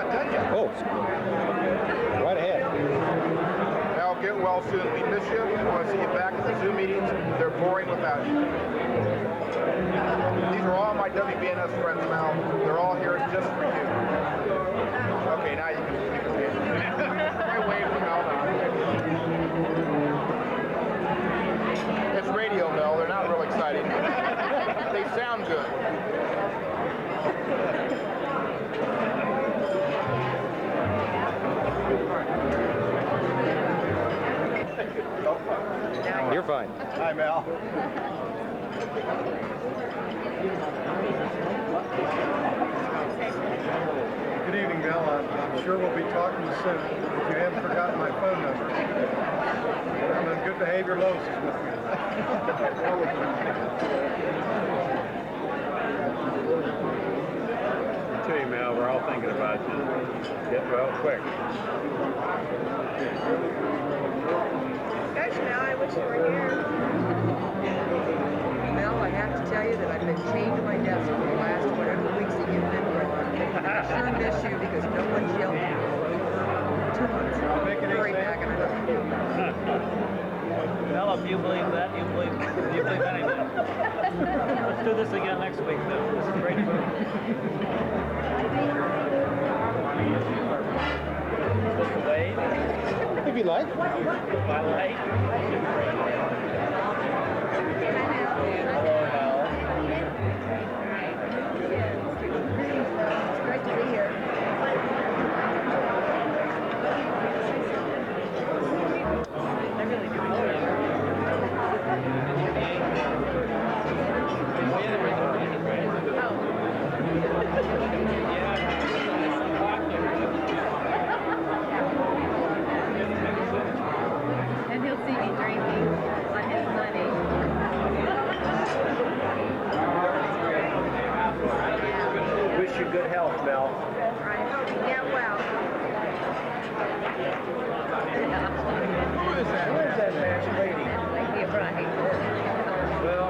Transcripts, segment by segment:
not done yet. Oh, right ahead. Mel, get well soon. We miss you. We want to see you back at the Zoom meetings. They're boring without you. These are all my WBNS friends, Mel. They're all here just for you. Okay, now you can wave. Wave for Mel now. It's radio, Mel. They're not real exciting. They sound good. You're fine. Hi, Mel. Good evening, Mel. I'm sure we'll be talking soon. If you haven't forgotten my phone number. I'm in good behavior, Lois is with me. I tell you, Mel, we're all thinking about you. Get well quick. Gosh, Mel, I wish you were here. Mel, I have to tell you that I've been chained to my desk for the last whatever weeks that you've been gone. I sure miss you because no one's yelled at me for over 2 months. Hurry back and I love you. Well, if you believe that, you believe anything. Let's do this again next week, Bill. This is great food. Supposed to wait? If you like. If I like. Hello, Mel. It's great to be here. I really do. And he'll see me drinking on his money. Wish you good health, Mel. Yeah, well. Who is that masked lady? You're right. Well,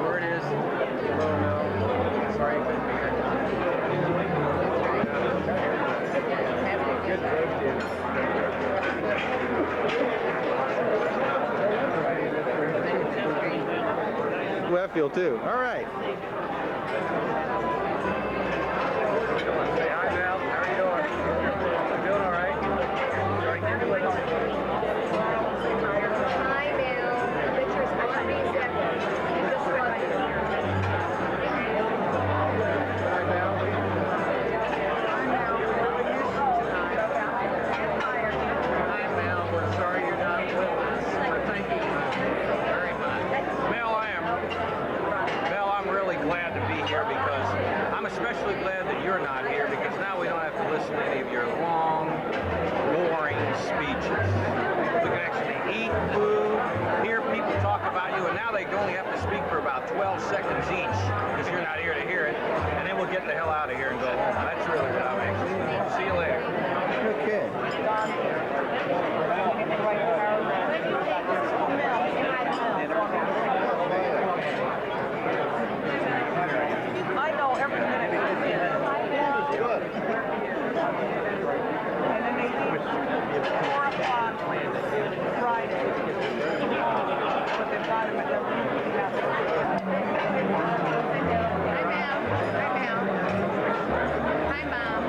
word is, hello, Mel. Sorry you couldn't be here. Good break, dude. Well, I feel too. All right. Say hi, Mel. How are you doing? You doing all right? Sorry, give me like Hi, Mel. Pictures for me. Hi, Mel. We're sorry you're not with us. But thank you very much. Mel, I'm really glad to be here because I'm especially glad that you're not here because now we don't have to listen to any of your long, boring speeches. We can actually eat food, hear people talk about you, and now they only have to speak for about 12 seconds each because you're not here to hear it, and then we'll get the hell out of here and go home. That's really what I'm anxious for. See you later. Okay. I know every minute. Good. And then they leave 4 o'clock Friday. But they've got him at their Hi, Mom.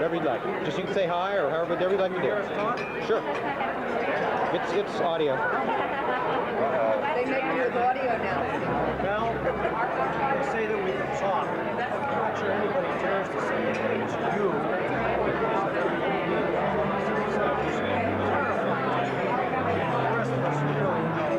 whatever you'd like. Just you can say hi or however, whatever you'd like to do. Sure. It's audio. They make me with audio now. Well, they say that we can talk. I'm not sure anybody dares to say anything to you. The rest of us really know.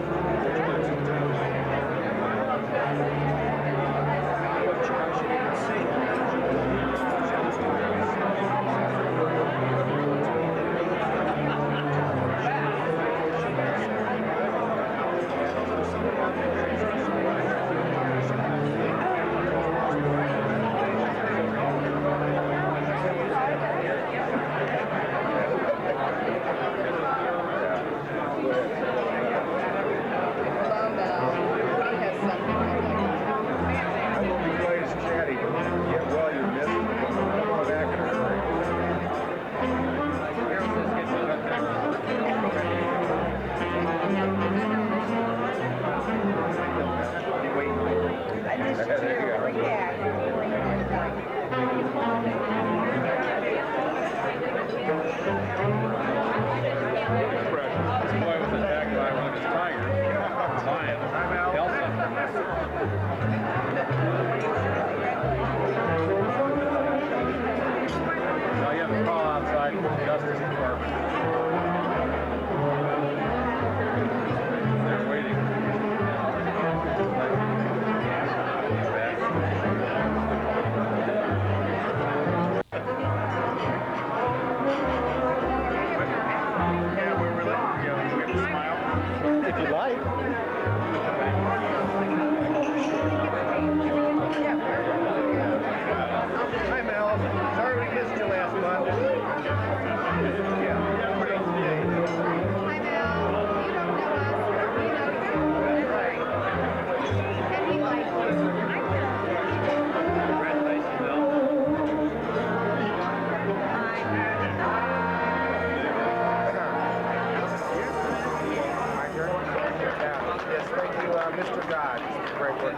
Mr. God. Great work.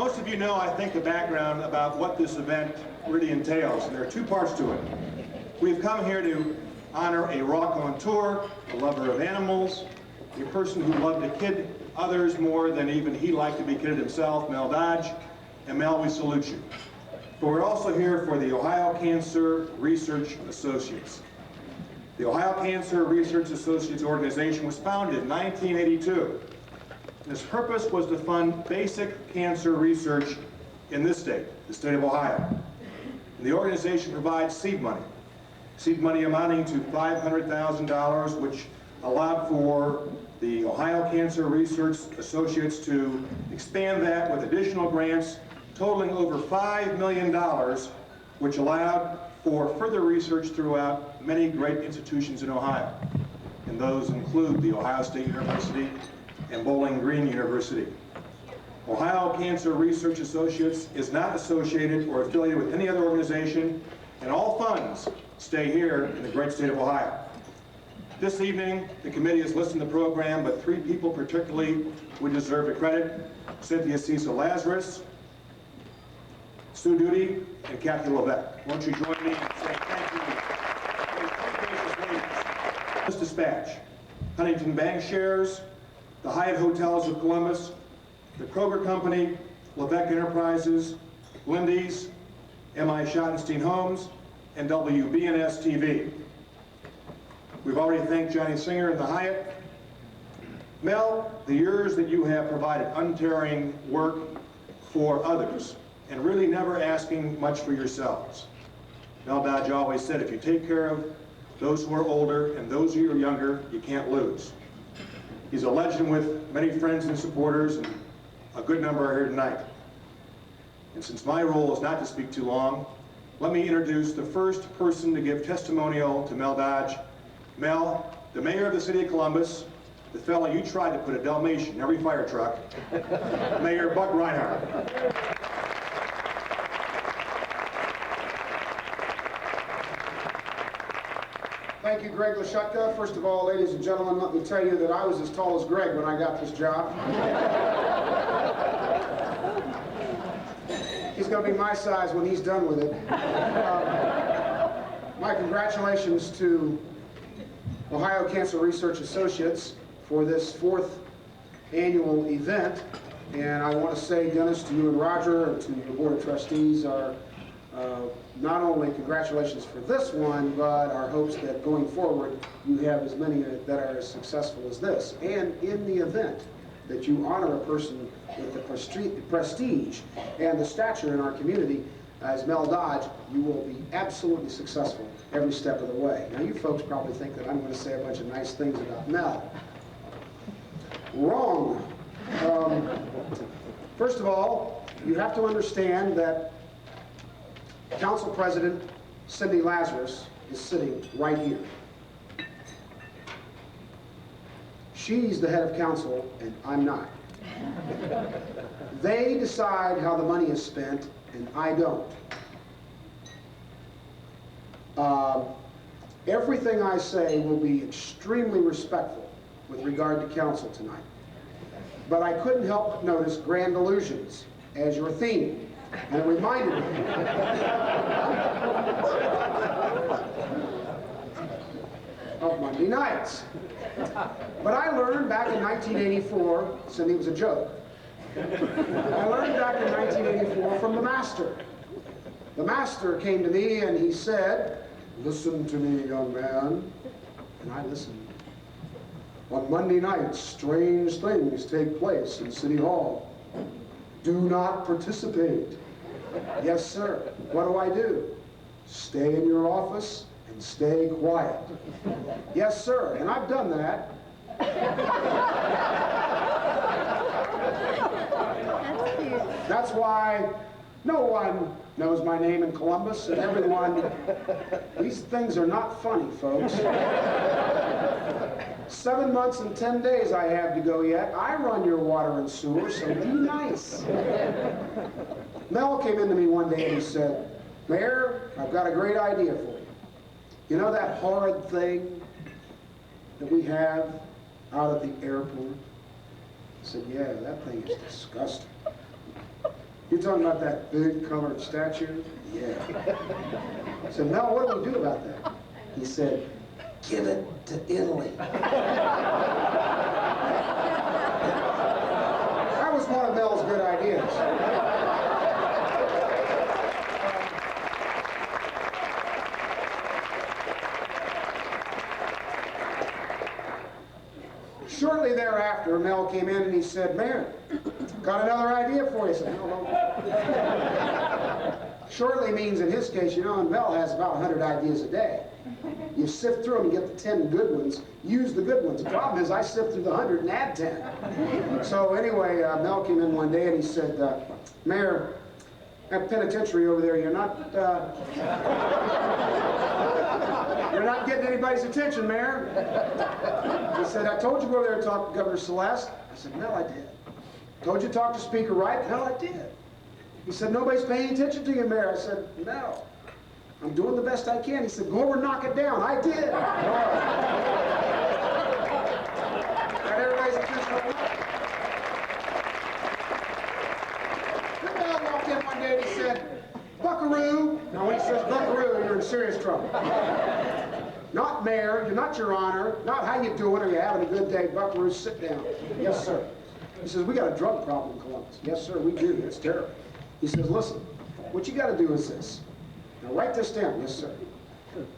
Most of you know, I think, the background about what this event really entails, and there are two parts to it. We've come here to honor a raconteur, a lover of animals, a person who loved to kid others more than even he liked to be kidded himself, Mel Dodge. And Mel, we salute you. But we're also here for the Ohio Cancer Research Associates. The Ohio Cancer Research Associates organization was founded in 1982. And its purpose was to fund basic cancer research in this state, the state of Ohio. And the organization provides seed money amounting to $500,000, which allowed for the Ohio Cancer Research Associates to expand that with additional grants totaling over $5 million, which allowed for further research throughout many great institutions in Ohio. And those include the Ohio State University and Bowling Green University. Ohio Cancer Research Associates is not associated or affiliated with any other organization, and all funds stay here in the great state of Ohio. This evening, the committee has listened to the program, but three people particularly would deserve the credit: Cynthia Cecil Lazarus, Sue Duty, and Kathy Levesque. Won't you join me in saying thank you to three gracious ladies? Dispatch, Huntington Bank Shares, the Hyatt Hotels of Columbus, the Kroger Company, Levesque Enterprises, Lindy's, M.I. Schottenstein Homes, and WBNS TV. We've already thanked Johnny Singer and the Hyatt. Mel, the years that you have provided untiring work for others and really never asking much for yourselves. Mel Dodge always said, if you take care of those who are older and those who are younger, you can't lose. He's a legend with many friends and supporters, and a good number are here tonight. And since my role is not to speak too long, let me introduce the first person to give testimonial to Mel Dodge. Mel, the mayor of the city of Columbus, the fellow you tried to put a Dalmatian in every fire truck, Mayor Buck Reinhardt. Thank you, Greg Lashutka. First of all, ladies and gentlemen, let me tell you that I was as tall as Greg when I got this job. He's going to be my size when he's done with it. My congratulations to Ohio Cancer Research Associates for this 4th annual event. And I want to say, Dennis, to you and Roger and to the Board of Trustees, our not only congratulations for this one, but our hopes that going forward you have as many that are as successful as this. And in the event that you honor a person with the prestige and the stature in our community as Mel Dodge, you will be absolutely successful every step of the way. Now, you folks probably think that I'm going to say a bunch of nice things about Mel. Wrong. First of all, you have to understand that Council President Cindy Lazarus is sitting right here. She's the head of council, and I'm not. They decide how the money is spent, and I don't. Everything I say will be extremely respectful with regard to council tonight. But I couldn't help but notice Grand Illusions as your theme. And it reminded me of Monday nights. But I learned back in 1984, Cindy, it was a joke. I learned back in 1984 from the master. The master came to me and he said, "Listen to me, young man." And I listened. On Monday nights, strange things take place in City Hall. Do not participate. Yes, sir. What do I do? Stay in your office and stay quiet. Yes, sir. And I've done that. That's why no one knows my name in Columbus, and everyone, these things are not funny, folks. 7 months and 10 days I have to go yet. I run your water and sewer, so be nice. Mel came into me one day and he said, "Mayor, I've got a great idea for you. You know that horrid thing that we have out at the airport?" I said, "Yeah, that thing is disgusting." You're talking about that big colored statue? Yeah. I said, Mel, what do we do about that? He said, give it to Italy. That was one of Mel's good ideas. Shortly thereafter, Mel came in and he said, Mayor, got another idea for you. I said, no. Shortly means in his case, you know, and Mel has about 100 ideas a day. You sift through them and get the 10 good ones, use the good ones. The problem is I sift through the 100 and add 10. So anyway, Mel came in one day and he said, Mayor, that penitentiary over there, you're not getting anybody's attention, Mayor. He said, I told you to go over there and talk to Governor Celeste. I said, Mel, I did. Told you to talk to Speaker Wright. Hell, I did. He said, nobody's paying attention to you, Mayor. I said, no. I'm doing the best I can. He said, go over and knock it down. I did. Got everybody's attention. Then Mel walked in one day and he said, Buckaroo. Now when he says Buckaroo, you're in serious trouble. Not Mayor, you're not Your Honor, not how you doing, are you having a good day, Buckaroo, sit down. Yes, sir. He says, we got a drug problem in Columbus. Yes, sir, we do. It's terrible. He says, listen, what you got to do is this. Now write this down. Yes, sir.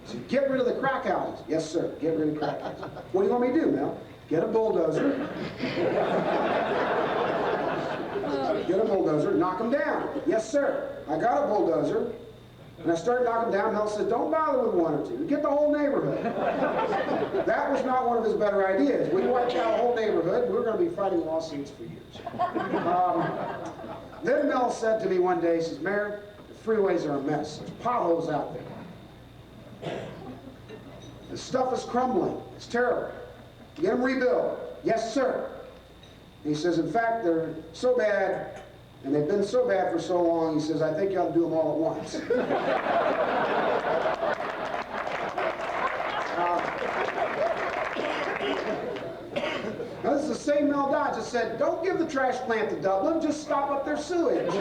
So get rid of the crack houses. Yes, sir. Get rid of the crack houses. What do you want me to do, Mel? Get a bulldozer. Get a bulldozer, knock them down. Yes, sir. I got a bulldozer. And I started knocking them down. Mel said, don't bother with one or two. Get the whole neighborhood. That was not one of his better ideas. We wiped out a whole neighborhood. We're going to be fighting lawsuits for years. Then Mel said to me one day, he says, Mayor, the freeways are a mess. There's potholes out there. The stuff is crumbling. It's terrible. Get them rebuilt. Yes, sir. And he says, in fact, they're so bad, and they've been so bad for so long, he says, I think you ought to do them all at once. Now, this is the same Mel Dodge that said, don't give the trash plant to Dublin, just stop up their sewage.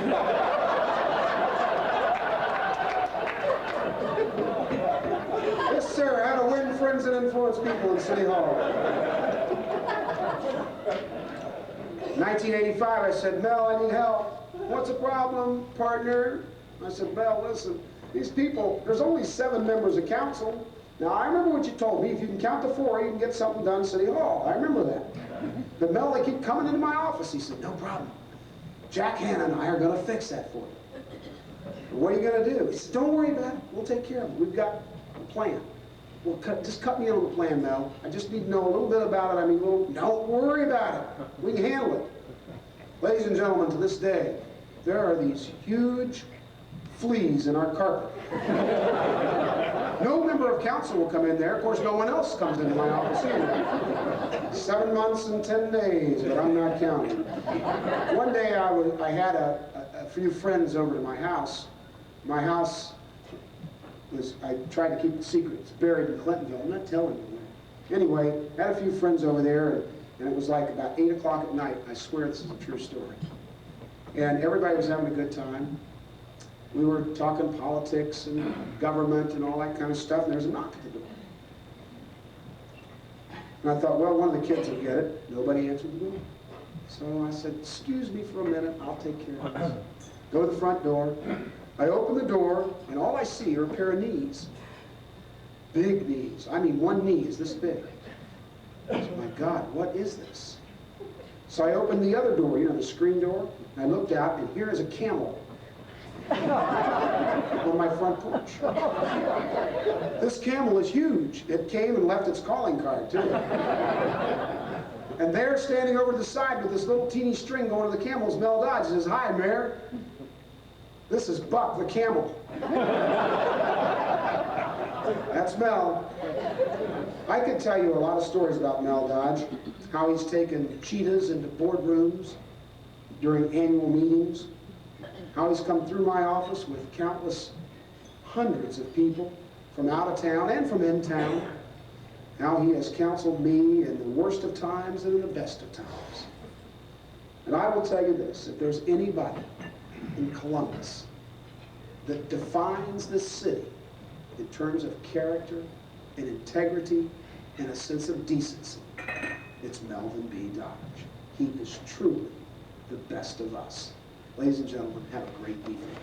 Yes, sir, how to win friends and influence people in City Hall. 1985, I said, Mel, I need help. What's the problem, partner? I said, Mel, listen, these people, there's only 7 members of council. Now, I remember what you told me. If you can count to 4, you can get something done in City Hall. I remember that. But Mel, they keep coming into my office. He said, no problem. Jack Hanna and I are going to fix that for you. What are you going to do? He said, don't worry about it. We'll take care of it. We've got a plan. Well, just cut me in on the plan, Mel. I just need to know a little bit about it. I mean, don't worry about it. We can handle it. Ladies and gentlemen, to this day, there are these huge fleas in our carpet. No member of council will come in there. Of course, no one else comes into my office either. 7 months and 10 days, but I'm not counting. One day I had a few friends over to my house. My house I tried to keep it secret. It's buried in Clintonville. I'm not telling you. Anyway, had a few friends over there, and it was like about 8 o'clock at night. I swear this is a true story. And everybody was having a good time. We were talking politics and government and all that kind of stuff, and there was a knock at the door. And I thought, well, one of the kids will get it. Nobody answered the door. So I said, excuse me for a minute. I'll take care of this. Go to the front door. I open the door, and all I see are a pair of knees. Big knees. I mean, one knee is this big. I said, my God, what is this? So I opened the other door, you know, the screen door, and I looked out, and here is a camel on my front porch. This camel is huge. It came and left its calling card, too. And there, standing over to the side with this little teeny string going to the camel, is Mel Dodge. He says, hi, Mayor. This is Buck the camel. That's Mel. I could tell you a lot of stories about Mel Dodge, how he's taken cheetahs into boardrooms during annual meetings, how he's come through my office with countless hundreds of people from out of town and from in town, how he has counseled me in the worst of times and in the best of times. And I will tell you this, if there's anybody in Columbus that defines this city in terms of character and integrity and a sense of decency, it's Melvin B. Dodge. He is truly the best of us. Ladies and gentlemen, have a great evening.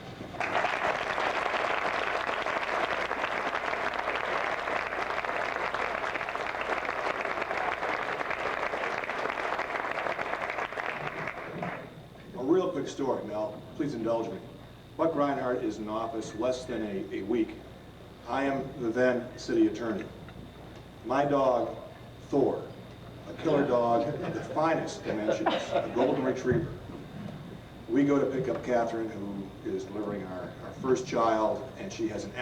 A real quick story, Mel. Please indulge me. Buck Reinhardt is in office less than a week. I am the then city attorney. My dog, Thor, a killer dog of the finest dimensions, a golden retriever. We go to pick up Catherine, who is delivering our first child, and she has an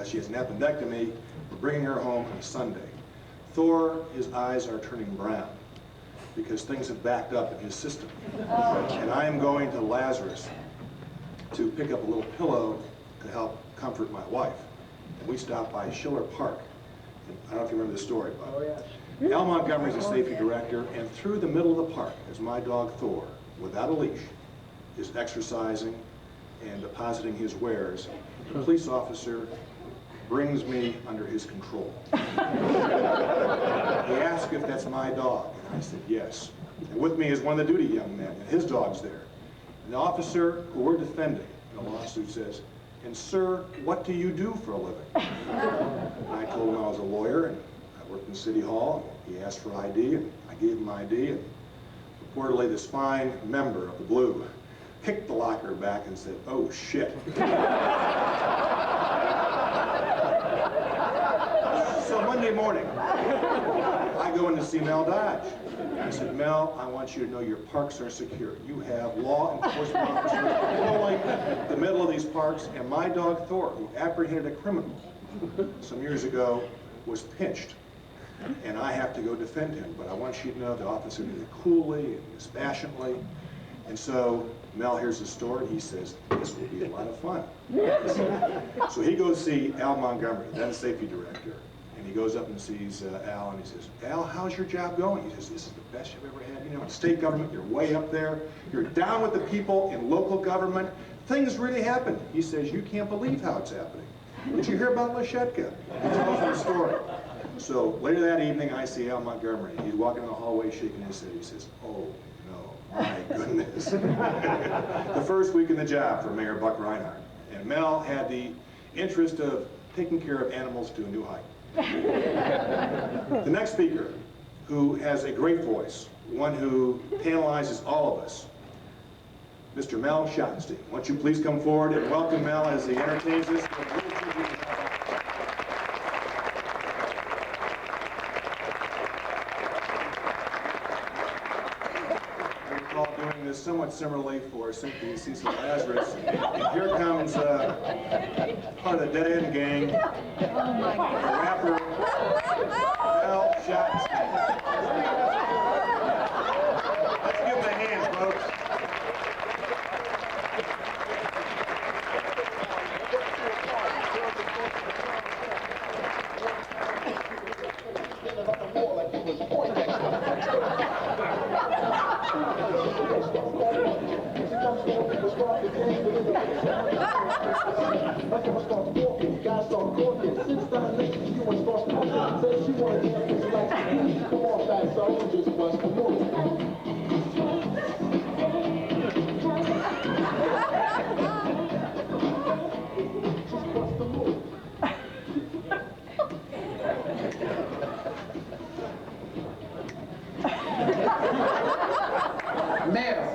she has an appendectomy. We're bringing her home on a Sunday. Thor, his eyes are turning brown because things have backed up in his system. And I am going to Lazarus to pick up a little pillow to help comfort my wife. And we stop by Schiller Park. And I don't know if you remember the story, but Al Montgomery is the safety director, and through the middle of the park is my dog Thor, without a leash, is exercising and depositing his wares. The police officer brings me under his control. He asked if that's my dog, and I said yes. And with me is one of the duty young men, and his dog's there. And the officer who we're defending in a lawsuit says, "And sir, what do you do for a living?" And I told him I was a lawyer, and I worked in City Hall. He asked for ID, and I gave him ID, and reportedly this fine member of the Blue kicked the locker back and said, "Oh shit." So Monday morning, I go in to see Mel Dodge. I said, "Mel, I want you to know your parks are secure. You have law enforcement officers patrolling the middle of these parks, and my dog Thor, who apprehended a criminal some years ago, was pinched. And I have to go defend him, but I want you to know the officer did it coolly and dispassionately." And so Mel hears the story, and he says, "This will be a lot of fun." So he goes see Al Montgomery, then the safety director. And he goes up and sees Al, and he says, "Al, how's your job going?" He says, "This is the best you've ever had. You know, in state government, you're way up there. You're down with the people in local government. Things really happen." He says, "You can't believe how it's happening. Did you hear about Lashetka?" He tells me the story. So later that evening, I see Al Montgomery. He's walking in the hallway shaking his head. He says, "Oh, no, my goodness." The first week in the job for Mayor Buck Reinhardt. And Mel had the interest of taking care of animals to a new height. The next speaker, who has a great voice, one who tantalizes all of us, Mr. Mel Schottenstein. Won't you please come forward and welcome Mel as he entertains us. I recall doing this somewhat similarly for Symphony Cecil Lazarus. And here comes part of the Dead End Gang, the rapper Mel Schottenstein. Let's give him a hand, folks.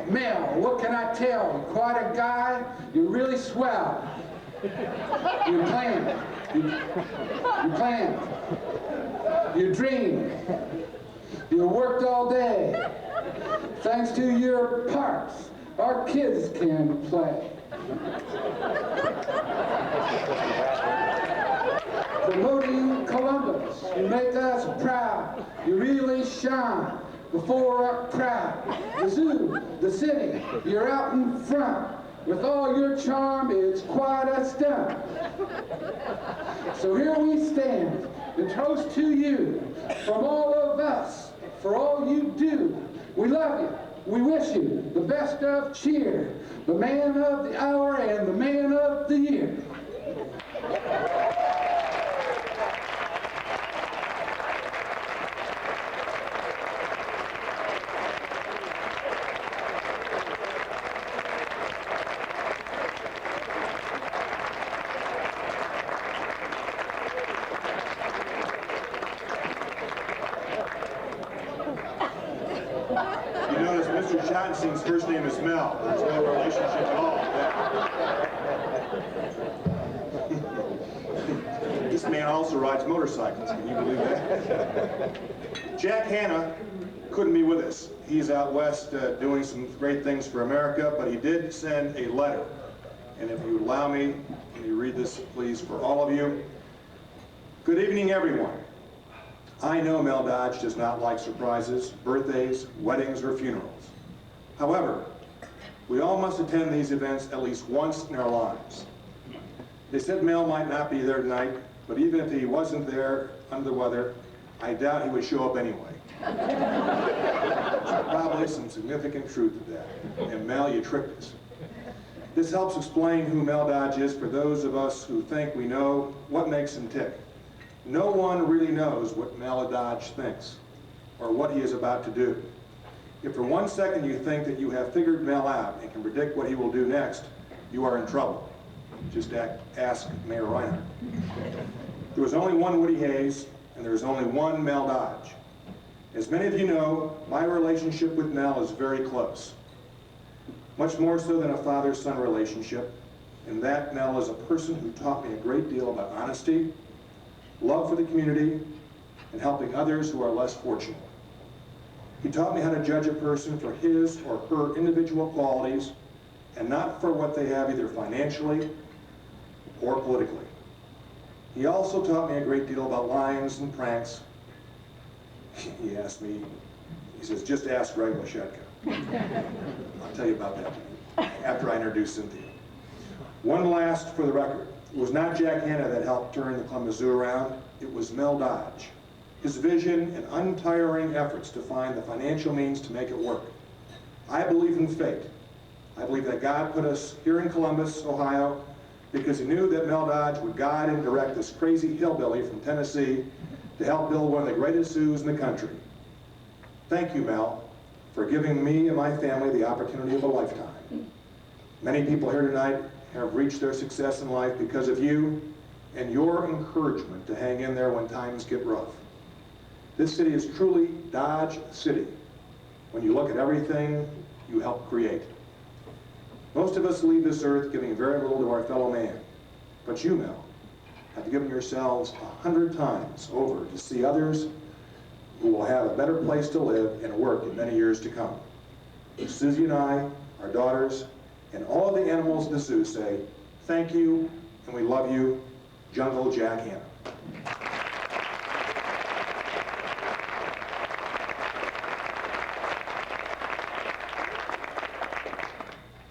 Mel, what can I tell? You're quite a guy. You're really swell. You planned. You planned. You dreamed. You worked all day. Thanks to your parks, our kids can play. Promoting Columbus, you make us proud. You really shine before our crowd. The zoo, the city, you're out in front. With all your charm, it's quite a stunt. So here we stand and toast to you from all of us for all you do. We love you. we wish you the best of cheer, the man of the hour and the man of the year. You notice Mr. Schottenstein's first name is Mel. There's no relationship at all. This man also rides motorcycles. Can you believe that? Jack Hanna couldn't be with us. He's out west doing some great things for America, but he did send a letter. And if you would allow me, can you read this, please, for all of you? Good evening, everyone. I know Mel Dodge does not like surprises, birthdays, weddings, or funerals. However, we all must attend these events at least once in our lives. They said Mel might not be there tonight, but even if he wasn't there under the weather, I doubt he would show up anyway. There's probably some significant truth to that. And Mel, you tricked us. This helps explain who Mel Dodge is for those of us who think we know what makes him tick. No one really knows what Mel Dodge thinks or what he is about to do. If for 1 second you think that you have figured Mel out and can predict what he will do next, you are in trouble. Just ask Mayor Reinhardt. There was only one Woody Hayes, and there is only one Mel Dodge. As many of you know, my relationship with Mel is very close. Much more so than a father-son relationship, in that Mel is a person who taught me a great deal about honesty, love for the community, and helping others who are less fortunate. He taught me how to judge a person for his or her individual qualities and not for what they have either financially or politically. He also taught me a great deal about lines and pranks. He asked me, he says, just ask Greg Lashetka. I'll tell you about that after I introduce Cynthia. One last for the record. It was not Jack Hanna that helped turn the Columbus Zoo around. It was Mel Dodge. His vision and untiring efforts to find the financial means to make it work. I believe in fate. I believe that God put us here in Columbus, Ohio, because he knew that Mel Dodge would guide and direct this crazy hillbilly from Tennessee to help build one of the greatest zoos in the country. Thank you, Mel, for giving me and my family the opportunity of a lifetime. Many people here tonight have reached their success in life because of you and your encouragement to hang in there when times get rough. This city is truly Dodge City when you look at everything you helped create. Most of us leave this earth giving very little to our fellow man, but you, Mel, have given yourselves 100 times over to see others who will have a better place to live and work in many years to come. Susie and I, our daughters, and all of the animals in the zoo say, thank you, and we love you, Jungle Jack Hanna.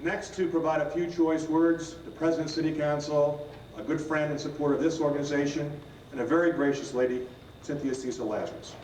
Next, to provide a few choice words, the President of City Council, a good friend and supporter of this organization, and a very gracious lady, Cynthia Cecil Lazarus.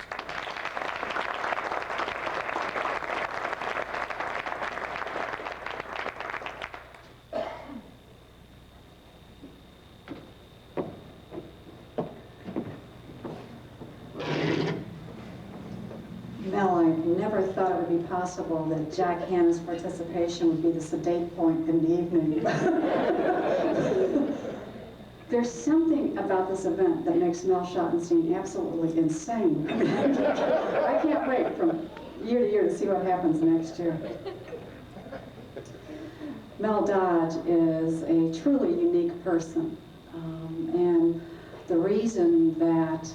Mel, I never thought it would be possible that Jack Hanna's participation would be the sedate point in the evening. There's something about this event that makes Mel Schottenstein absolutely insane. I can't wait from year to year to see what happens next year. Mel Dodge is a truly unique person, and the reason that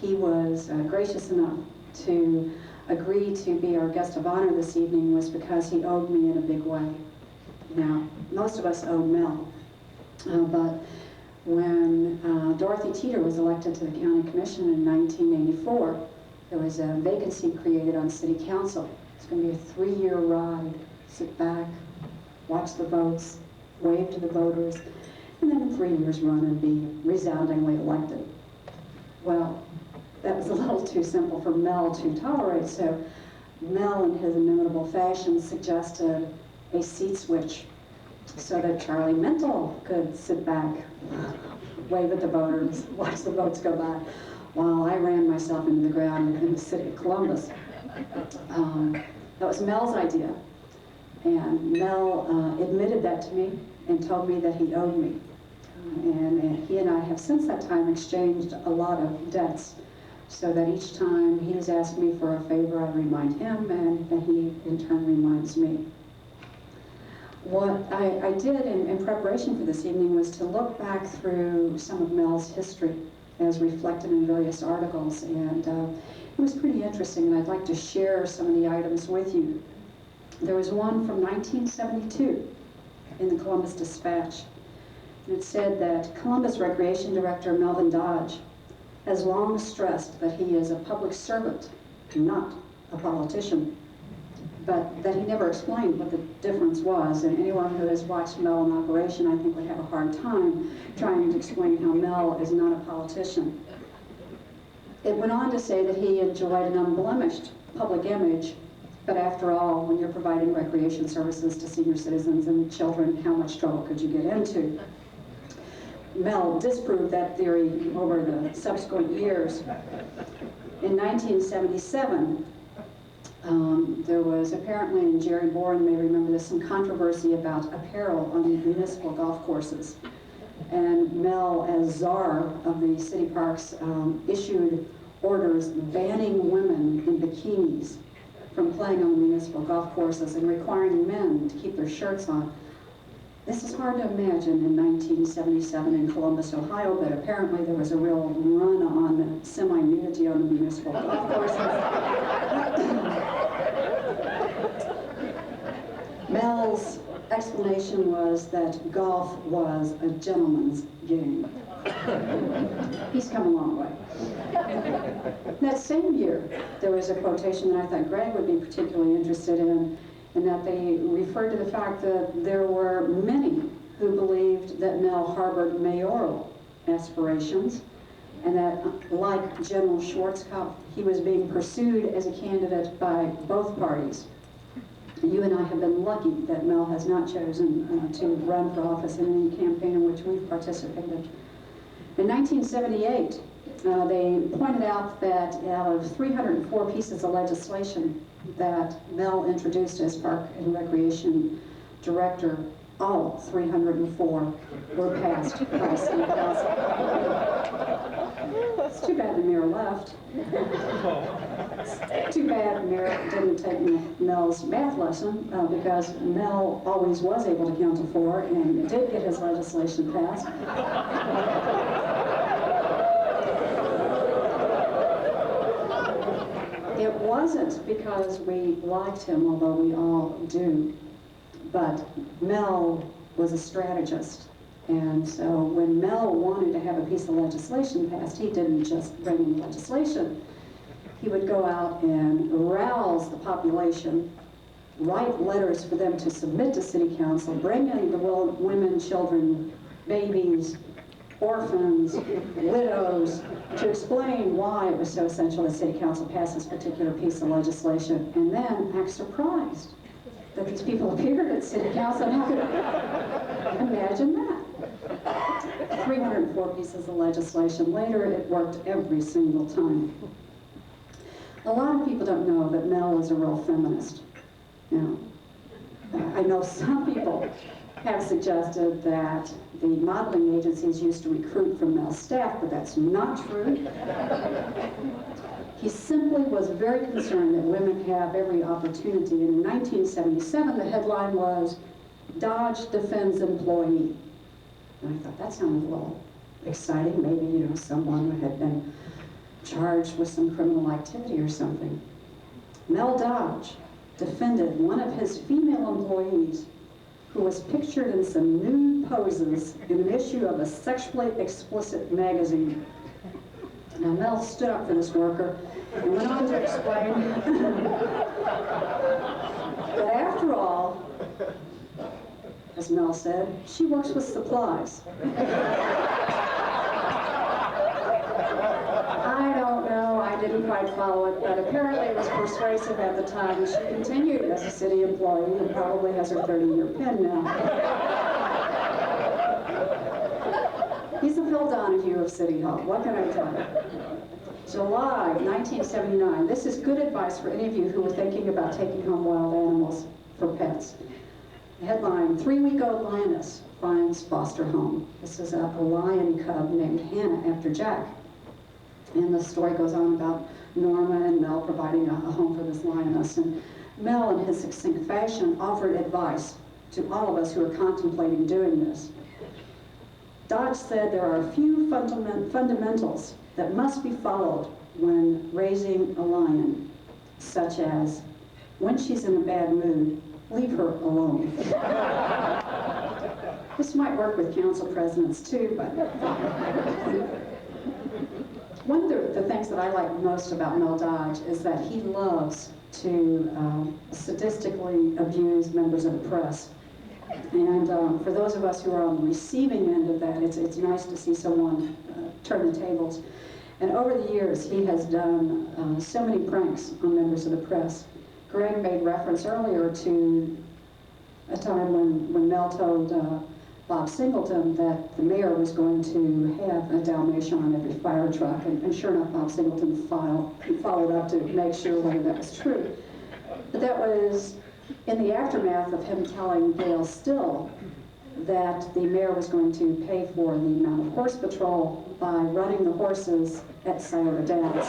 he was gracious enough to agree to be our guest of honor this evening was because he owed me in a big way. Now, most of us owe Mel, but when Dorothy Teeter was elected to the County Commission in 1984, there was a vacancy created on City Council. It's going to be a 3-year ride. Sit back, watch the votes, wave to the voters, and then in 3 years run and be resoundingly elected. Well, that was a little too simple for Mel to tolerate, so Mel, in his inimitable fashion, suggested a seat switch so that Charlie Mental could sit back, wave at the boaters, watch the boats go by, while I ran myself into the ground in the city of Columbus. That was Mel's idea. And Mel admitted that to me and told me that he owed me. And he and I have since that time exchanged a lot of debts, so that each time he's asked me for a favor, I remind him, and he in turn reminds me. What I did in preparation for this evening was to look back through some of Mel's history as reflected in various articles, and it was pretty interesting, and I'd like to share some of the items with you. There was one from 1972 in the Columbus Dispatch. It said that Columbus Recreation Director Melvin Dodge has long stressed that he is a public servant, not a politician, but that he never explained what the difference was. And anyone who has watched Mel in operation, I think, would have a hard time trying to explain how Mel is not a politician. It went on to say that he enjoyed an unblemished public image, but after all, when you're providing recreation services to senior citizens and children, how much trouble could you get into? Mel disproved that theory over the subsequent years. In 1977, there was apparently, and Jerry Bourne may remember this, some controversy about apparel on municipal golf courses. And Mel, as czar of the city parks, issued orders banning women in bikinis from playing on the municipal golf courses and requiring men to keep their shirts on. This is hard to imagine in 1977 in Columbus, Ohio, but apparently there was a real run on semi-nudity on the municipal golf courses. Mel's explanation was that golf was a gentleman's game. He's come a long way. That same year, there was a quotation that I thought Greg would be particularly interested in that they referred to the fact that there were many who believed that Mel harbored mayoral aspirations, and that, like General Schwarzkopf, he was being pursued as a candidate by both parties. You and I have been lucky that Mel has not chosen to run for office in any campaign in which we've participated. In 1978, they pointed out that out of 304 pieces of legislation that Mel introduced as Park and Recreation Director, all 304 were passed by City Council. It's too bad the mayor left. It's too bad the mayor didn't take Mel's math lesson, because Mel always was able to count to 4 and did get his legislation passed. It wasn't because we liked him, although we all do, but Mel was a strategist. And so when Mel wanted to have a piece of legislation passed, he didn't just bring in legislation. He would go out and rouse the population, write letters for them to submit to City Council, bring in the women, children, babies, orphans, widows, to explain why it was so essential that City Council pass this particular piece of legislation, and then act surprised that these people appeared at City Council. Imagine that. 304 pieces of legislation. Later, it worked every single time. A lot of people don't know that Mel is a real feminist. Now, I know some people have suggested that the modeling agencies used to recruit from Mel's staff, but that's not true. He simply was very concerned that women have every opportunity. And in 1977, the headline was, "Dodge Defends Employee." And I thought that sounded a little exciting. Maybe, someone who had been charged with some criminal activity or something. Mel Dodge defended one of his female employees who was pictured in some nude poses in an issue of a sexually explicit magazine. Now, Mel stood up for this worker and went on to explain that after all, as Mel said, she works with supplies. I don't know, I didn't quite follow it, but apparently it was persuasive at the time. She continued as a city employee and probably has her 30-year pin now. He's the Phil Donahue of City Hall. What can I tell you? July 1979. This is good advice for any of you who are thinking about taking home wild animals for pets. The headline, 3-week-old lioness finds foster home. This is a lion cub named Hannah after Jack. And the story goes on about Norma and Mel providing a home for this lioness. And Mel, in his succinct fashion, offered advice to all of us who are contemplating doing this. Dodge said there are a few fundamentals that must be followed when raising a lion, such as, when she's in a bad mood, leave her alone. This might work with council presidents too, but one of the things that I like most about Mel Dodge is that he loves to sadistically abuse members of the press. And for those of us who are on the receiving end of that, it's nice to see someone turn the tables. And over the years, he has done so many pranks on members of the press. Greg made reference earlier to a time when Mel told Bob Singleton that the mayor was going to have a Dalmatian on every fire truck, and sure enough, Bob Singleton followed up to make sure whether that was true. But that was in the aftermath of him telling Gail Still that the mayor was going to pay for the amount of horse patrol by running the horses at Scioto Downs.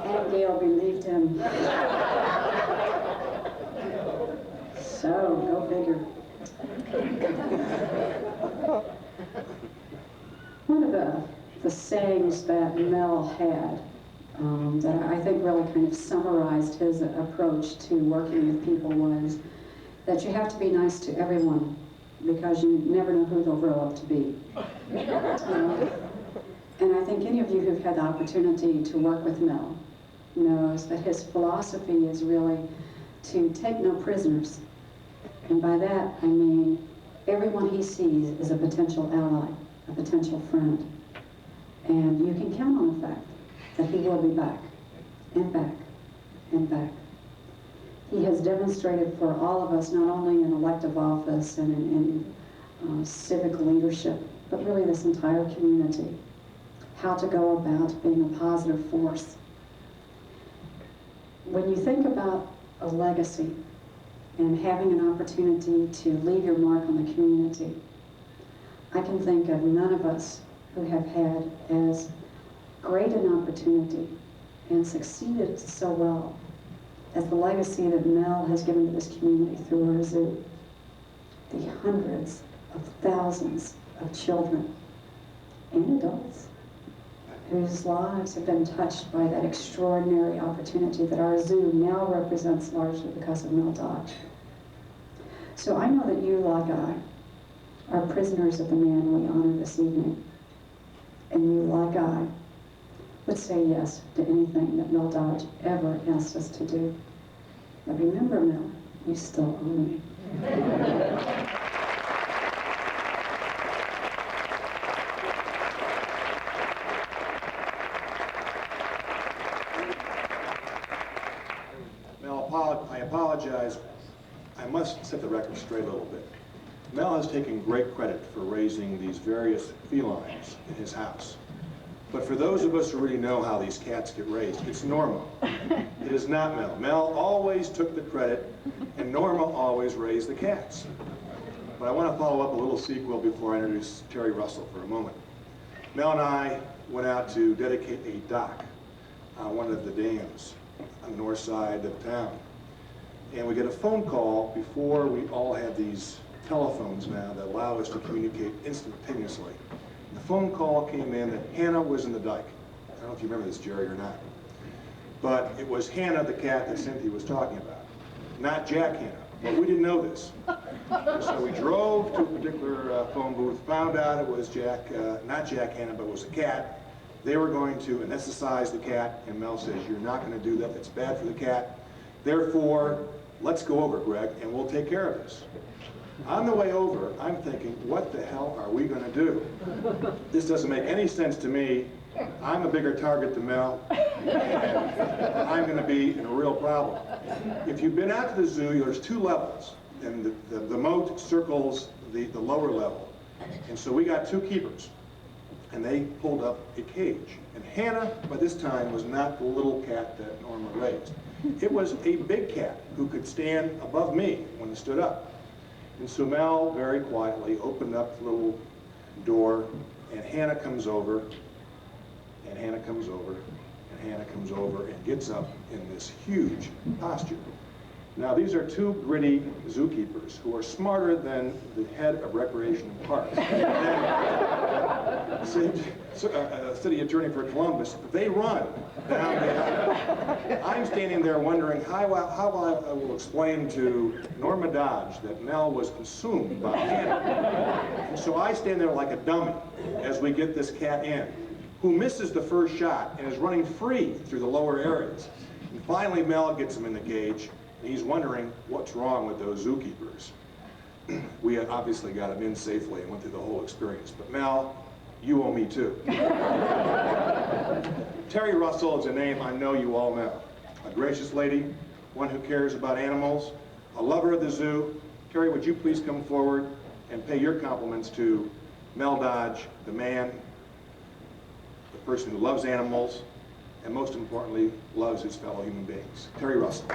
And Gail believed him. So, go figure. One of the sayings that Mel had that I think really kind of summarized his approach to working with people was that you have to be nice to everyone because you never know who they'll grow up to be. And I think any of you who've had the opportunity to work with Mel knows that his philosophy is really to take no prisoners. And by that, I mean everyone he sees is a potential ally, a potential friend. And you can count on the fact that he will be back, and back, and back. He has demonstrated for all of us, not only in elective office and in civic leadership, but really this entire community, how to go about being a positive force. When you think about a legacy and having an opportunity to leave your mark on the community, I can think of none of us who have had as great an opportunity and succeeded so well as the legacy that Mel has given to this community through our zoo. The hundreds of thousands of children and adults whose lives have been touched by that extraordinary opportunity that our zoo now represents largely because of Mel Dodge. So I know that you, like I, are prisoners of the man we honor this evening. And you, like I, would say yes to anything that Mel Dodge ever asked us to do. But remember, Mel, you still own me. Mel, I apologize. I must set the record straight a little bit. Mel has taken great credit for raising these various felines in his house. But for those of us who really know how these cats get raised, it's Norma. It is not Mel. Mel always took the credit, and Norma always raised the cats. But I want to follow up a little sequel before I introduce Terry Russell for a moment. Mel and I went out to dedicate a dock on one of the dams on the north side of town. And we get a phone call before we all have these telephones now that allow us to communicate instantaneously. The phone call came in that Hannah was in the dike. I don't know if you remember this, Jerry, or not. But it was Hannah, the cat that Cynthia was talking about, not Jack Hannah. But we didn't know this. So we drove to a particular phone booth, found out it was Jack, not Jack Hannah, but it was a cat. They were going to anesthetize the cat, and Mel says, "You're not going to do that. That's bad for the cat. Therefore, let's go over, Greg, and we'll take care of this. On the way over, I'm thinking, what the hell are we going to do? This doesn't make any sense to me. I'm a bigger target than Mel, and I'm going to be in a real problem. If you've been out to the zoo, there's 2 levels, and the moat circles the lower level. And so we got 2 keepers, and they pulled up a cage. And Hannah, by this time, was not the little cat that Norma raised. It was a big cat who could stand above me when it stood up. And so Mel very quietly opened up the little door, and Hannah comes over, and Hannah comes over, and Hannah comes over and gets up in this huge posture. Now, these are 2 gritty zookeepers who are smarter than the head of Recreation and Parks. City Attorney for Columbus, they run down the aisle. I'm standing there wondering how I will explain to Norma Dodge that Mel was consumed by Hannah. And so I stand there like a dummy as we get this cat in, who misses the first shot and is running free through the lower areas. And finally, Mel gets him in the cage, and he's wondering what's wrong with those zookeepers. We had obviously got him in safely and went through the whole experience. But Mel, you owe me too. Terry Russell is a name I know you all know. A gracious lady, one who cares about animals, a lover of the zoo. Terry, would you please come forward and pay your compliments to Mel Dodge, the man, the person who loves animals, and most importantly, loves his fellow human beings. Terry Russell.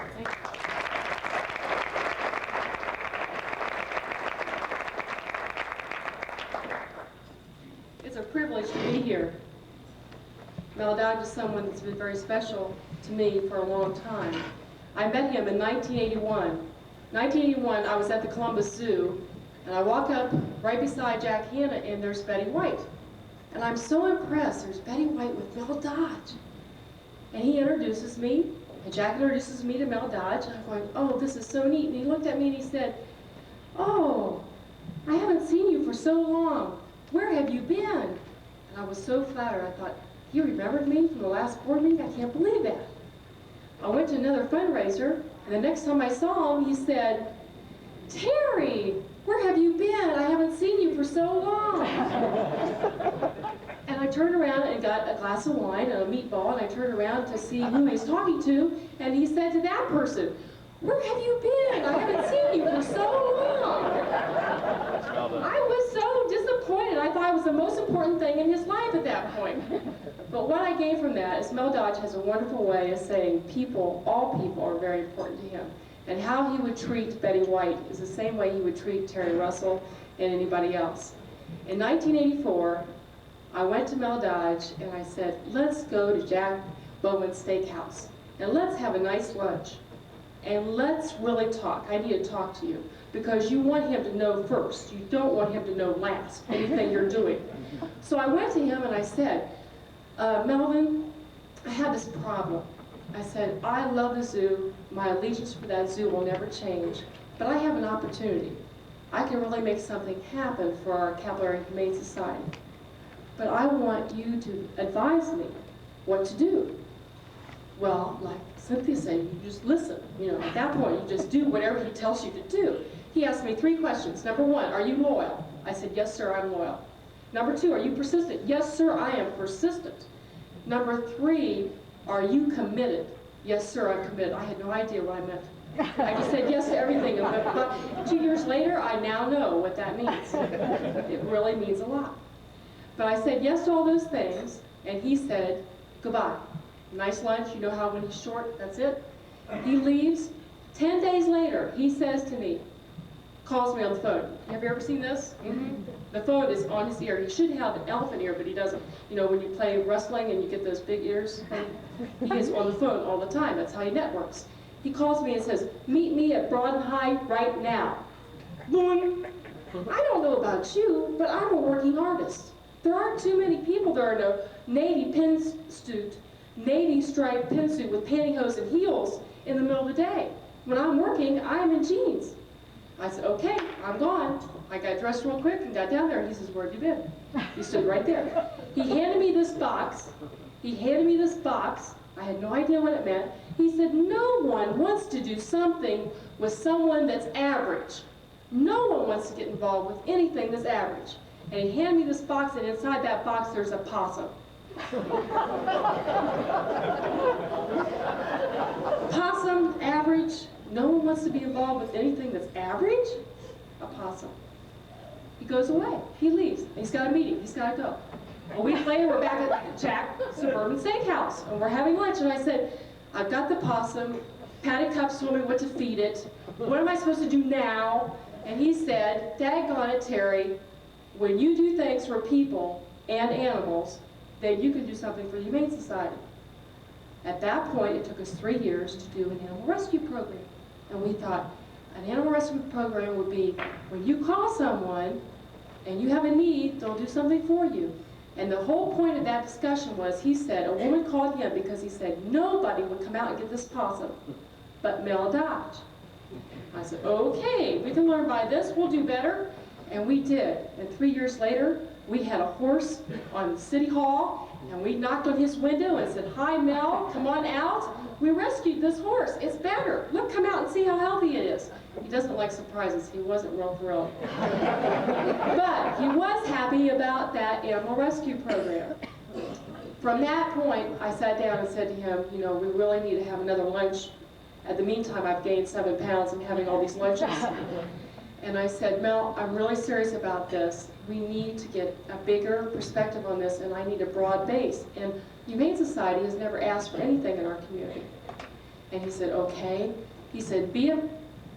It's a privilege to be here. Mel Dodge is someone that's been very special to me for a long time. I met him in 1981. 1981, I was at the Columbus Zoo, and I walk up right beside Jack Hanna, and there's Betty White. And I'm so impressed. There's Betty White with Mel Dodge. And he introduces me, and Jack introduces me to Mel Dodge, and I'm going, oh, this is so neat. And he looked at me and he said, oh, I haven't seen you for so long. Where have you been? And I was so flattered. I thought, he remembered me from the last board meeting? I can't believe that. I went to another fundraiser, and the next time I saw him, he said, Terry, where have you been? I haven't seen you for so long. And I turned around and got a glass of wine and a meatball, and I turned around to see who he was talking to, and he said to that person, where have you been? I haven't seen you for so long. I was so disappointed. I thought it was the most important thing in his life at that point. But what I gained from that is Mel Dodge has a wonderful way of saying people, all people are very important to him. And how he would treat Betty White is the same way he would treat Terry Russell and anybody else. In 1984, I went to Mel Dodge and I said, let's go to Jack Bowman's Steakhouse and let's have a nice lunch. And let's really talk. I need to talk to you because you want him to know first. You don't want him to know last, anything you're doing. So I went to him and I said, Melvin, I have this problem. I said, I love the zoo. My allegiance for that zoo will never change. But I have an opportunity. I can really make something happen for our Capillary Humane Society. But I want you to advise me what to do. Well, like Cynthia said, you just listen. You know, at that point, you just do whatever he tells you to do. He asked me 3 questions. Number 1, are you loyal? I said, yes, sir, I'm loyal. Number 2, are you persistent? Yes, sir, I am persistent. Number 3, are you committed? Yes, sir, I'm committed. I had no idea what I meant. I just said yes to everything. But 2 years later, I now know what that means. It really means a lot. But I said yes to all those things, and he said, goodbye. Nice lunch, you know how when he's short, that's it. He leaves. 10 days later, he says to me, calls me on the phone. Have you ever seen this? Mm-hmm. The phone is on his ear. He should have an elephant ear, but he doesn't. You know, when you play wrestling and you get those big ears, he is on the phone all the time. That's how he networks. He calls me and says, meet me at Broad High right now. Boom. I don't know about you, but I'm a working artist. There aren't too many people that are in a navy striped pantsuit with pantyhose and heels in the middle of the day. When I'm working, I'm in jeans. I said, okay, I'm gone. I got dressed real quick and got down there, and he says, where have you been? He stood right there. He handed me this box. I had no idea what it meant. He said, no one wants to do something with someone that's average. No one wants to get involved with anything that's average. And he handed me this box, and inside that box there's a possum. Possum, average. No one wants to be involved with anything that's average? A possum. He goes away. He leaves. He's got a meeting. He's got to go. A week later, we're back at Jack Suburban Steakhouse, and we're having lunch. And I said, I've got the possum. Patty Cup told me what to feed it. What am I supposed to do now? And he said, daggone it, Terry, when you do things for people and animals, then you can do something for the Humane Society. At that point, it took us 3 years to do an animal rescue program. And we thought, an animal rescue program would be when you call someone and you have a need, they'll do something for you. And the whole point of that discussion was, he said, a woman called him because he said nobody would come out and get this possum but Mel Dodge. I said, okay, we can learn by this, we'll do better. And we did. And 3 years later, we had a horse on City Hall, and we knocked on his window and said, hi, Mel, come on out. We rescued this horse. It's better. Look, come out and see how healthy it is. He doesn't like surprises. He wasn't real thrilled. But he was happy about that animal rescue program. From that point, I sat down and said to him, you know, we really need to have another lunch. At the meantime, I've gained 7 pounds and having all these lunches. And I said, Mel, I'm really serious about this. We need to get a bigger perspective on this, and I need a broad base. And Humane Society has never asked for anything in our community. And he said, okay. He said,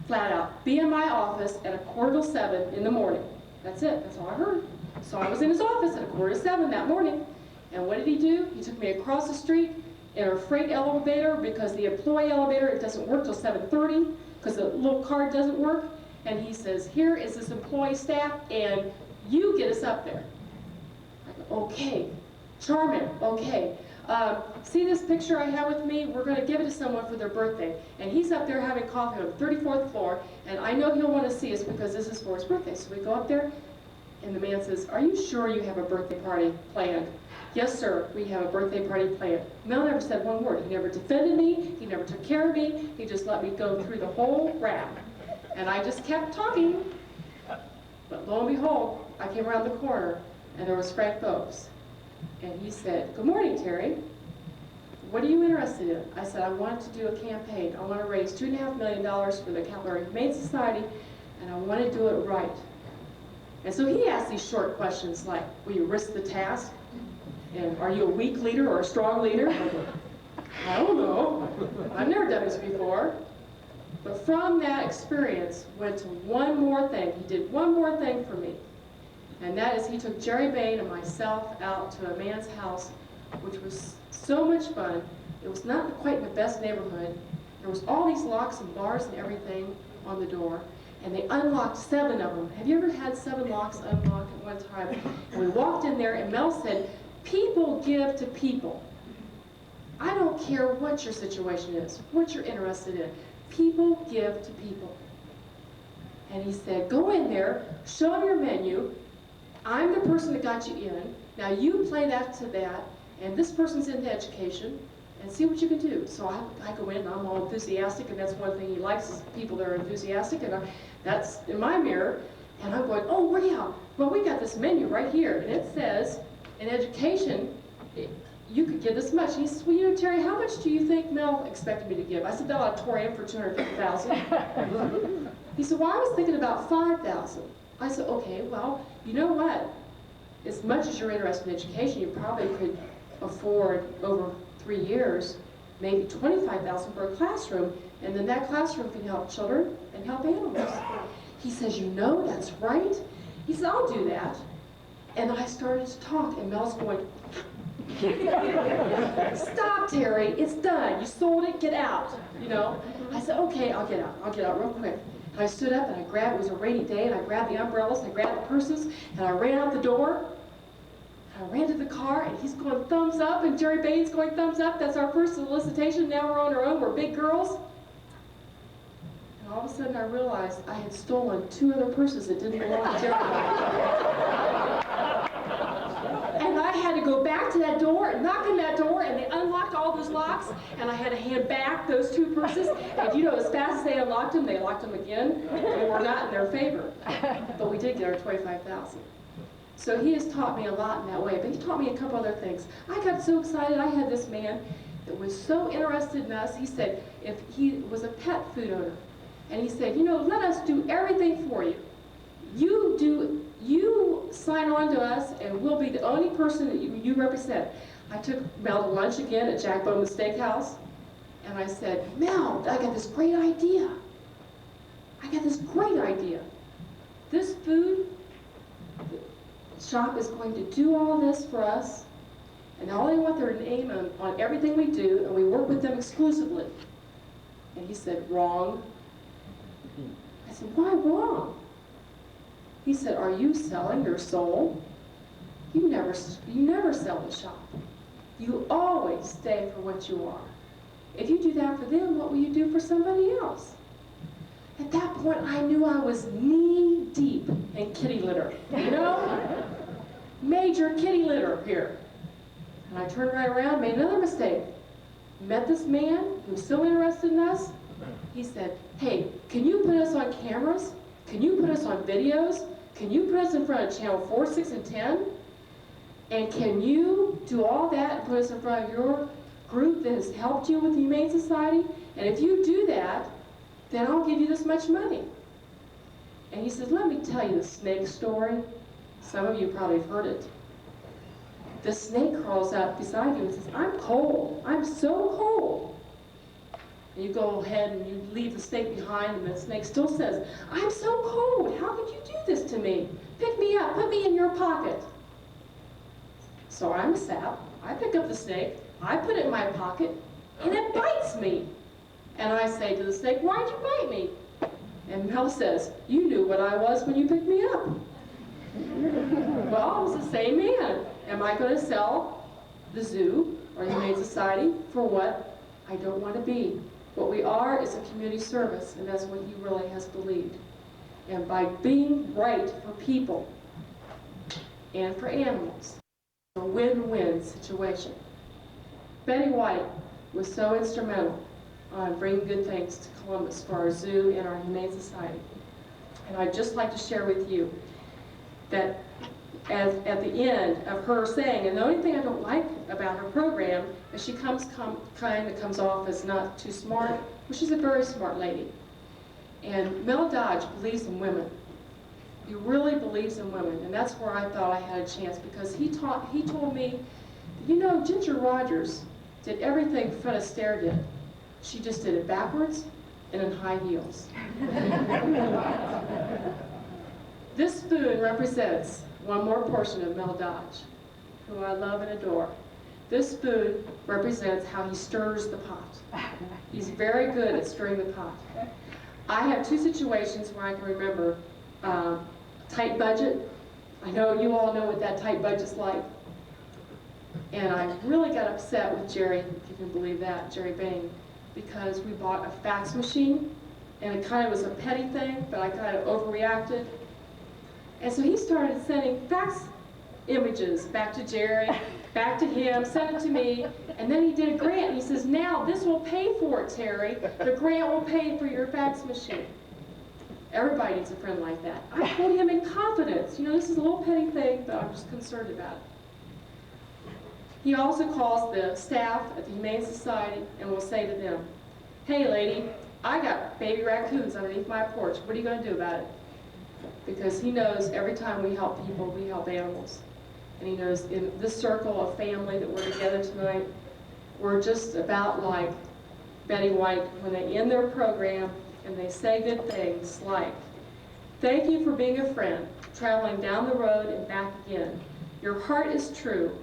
flat out, be in my office at 6:45 in the morning. That's it. That's all I heard. So I was in his office at 6:45 that morning. And what did he do? He took me across the street in a freight elevator, because the employee elevator, it doesn't work till 7:30 because the little card doesn't work. And he says, here is this employee staff, and you get us up there. I go, okay, charming, okay. See this picture I have with me? We're going to give it to someone for their birthday. And he's up there having coffee on the 34th floor, and I know he'll want to see us because this is for his birthday. So we go up there, and the man says, are you sure you have a birthday party planned? Yes, sir, we have a birthday party planned. Mel never said one word. He never defended me. He never took care of me. He just let me go through the whole rap. And I just kept talking. But lo and behold, I came around the corner, and there was Frank Bowes. And he said, good morning, Terry. What are you interested in? I said, I want to do a campaign. I want to raise $2.5 million for the Cavalier Humane Society, and I want to do it right. And so he asked these short questions like, will you risk the task? And are you a weak leader or a strong leader? I don't know. I've never done this before. But from that experience, went to one more thing. He did one more thing for me. And that is he took Jerry Bain and myself out to a man's house, which was so much fun. It was not quite in the best neighborhood. There was all these locks and bars and everything on the door. And they unlocked 7 of them. Have you ever had 7 locks unlocked at one time? And we walked in there, and Mel said, people give to people. I don't care what your situation is, what you're interested in. People give to people. And he said, go in there, show them your menu. I'm the person that got you in. Now you play that to that, and this person's into education, and see what you can do. So I go in, and I'm all enthusiastic, and that's one thing he likes is people that are enthusiastic, and that's in my mirror. And I'm going, oh, yeah, well, we got this menu right here, and it says, in education, you could give this much. And he says, well, you know, Terry, how much do you think Mel expected me to give? I said, the auditorium for $250,000. He said, well, I was thinking about $5,000. I said, okay, well, you know what? As much as you're interested in education, you probably could afford over 3 years, maybe $25,000 for a classroom, and then that classroom can help children and help animals. He says, you know, that's right. He said, I'll do that. And I started to talk, and Mel's going, stop, Terry, it's done. You sold it, get out, you know. I said, okay, I'll get out real quick. And I stood up, and I grabbed, it was a rainy day, and I grabbed the umbrellas, and I grabbed the purses, and I ran out the door. And I ran to the car, and he's going thumbs up, and Jerry Bain's going thumbs up. That's our first solicitation. Now we're on our own. We're big girls. And all of a sudden, I realized I had stolen 2 other purses that didn't belong to Jerry Bain. And I had to to go back to that door and knock on that door, and they unlocked all those locks, and I had to hand back those 2 purses. And you know, as fast as they unlocked them again. They were not in their favor. But we did get our $25,000. So he has taught me a lot in that way, but he taught me a couple other things. I got so excited. I had this man that was so interested in us. He said if he was a pet food owner, and he said, you know, let us do everything for you. You sign on to us, and we'll be the only person that you represent. I took Mel to lunch again at Jack Bowman's Steakhouse, and I said, Mel, I got this great idea. This food shop is going to do all this for us, and all they want their name on everything we do, and we work with them exclusively. And he said, wrong. I said, why wrong? He said, are you selling your soul? You never sell the shop. You always stay for what you are. If you do that for them, what will you do for somebody else? At that point, I knew I was knee deep in kitty litter, you know? Major kitty litter here. And I turned right around, made another mistake. Met this man who was so interested in us. He said, hey, can you put us on cameras? Can you put us on videos? Can you put us in front of channel 4, 6, and 10? And can you do all that and put us in front of your group that has helped you with the Humane Society? And if you do that, then I'll give you this much money. And he says, let me tell you the snake story. Some of you probably have heard it. The snake crawls out beside you and says, I'm cold. I'm so cold. And you go ahead and you leave the snake behind, and the snake still says, I'm so cold. How could you do this to me? Pick me up. Put me in your pocket. So I'm a sap. I pick up the snake. I put it in my pocket, and it bites me. And I say to the snake, why'd you bite me? And Mel says, you knew what I was when you picked me up. Well, I was the same man. Am I going to sell the zoo or the Humane Society for what I don't want to be? What we are is a community service, and that's what he really has believed. And by being right for people and for animals, a win-win situation. Betty White was so instrumental on bringing good things to Columbus for our zoo and our Humane Society. And I'd just like to share with you that at the end of her saying, and the only thing I don't like about her program is she kind of comes off as not too smart, but she's a very smart lady. And Mel Dodge believes in women. He really believes in women, and that's where I thought I had a chance, because he told me, you know, Ginger Rogers did everything Fred Astaire did. She just did it backwards and in high heels. This spoon represents one more portion of Mel Dodge, who I love and adore. This spoon represents how he stirs the pot. He's very good at stirring the pot. I have 2 situations where I can remember. Tight budget. I know you all know what that tight budget's like. And I really got upset with Jerry, if you can believe that, Jerry Bain, because we bought a fax machine, and it kind of was a petty thing, but I kind of overreacted. And so he started sending fax images back to Jerry, back to him, sent it to me, and then he did a grant, and he says, now this will pay for it, Terry. The grant will pay for your fax machine. Everybody needs a friend like that. I told him in confidence, you know, this is a little petty thing, but I'm just concerned about it. He also calls the staff at the Humane Society and will say to them, hey lady, I got baby raccoons underneath my porch. What are you going to do about it? Because he knows every time we help people, we help animals. And he knows in this circle of family that we're together tonight, we're just about like Betty White when they end their program and they say good things like, thank you for being a friend, traveling down the road and back again. Your heart is true.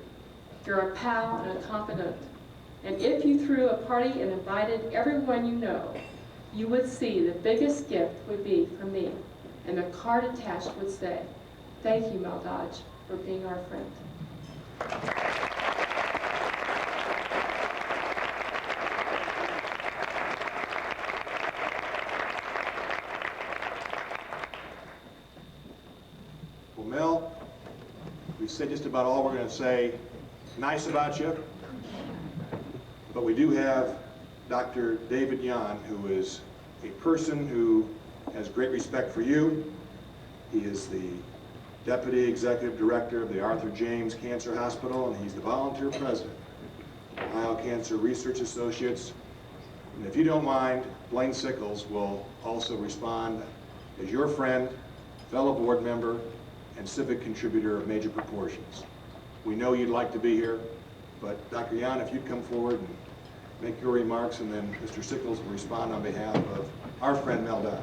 You're a pal and a confidant. And if you threw a party and invited everyone you know, you would see the biggest gift would be from me. And the card attached would say, thank you, Mel Dodge, for being our friend. Well, Mel, we've said just about all we're going to say. nice about you. But we do have Dr. David Yan, who is a person who has great respect for you. He is the Deputy Executive Director of the Arthur James Cancer Hospital, and he's the volunteer president of Ohio Cancer Research Associates. And if you don't mind, Blaine Sickles will also respond as your friend, fellow board member, and civic contributor of major proportions. We know you'd like to be here, but Dr. Yan, if you'd come forward and make your remarks, and then Mr. Sickles will respond on behalf of our friend Mel Dodge.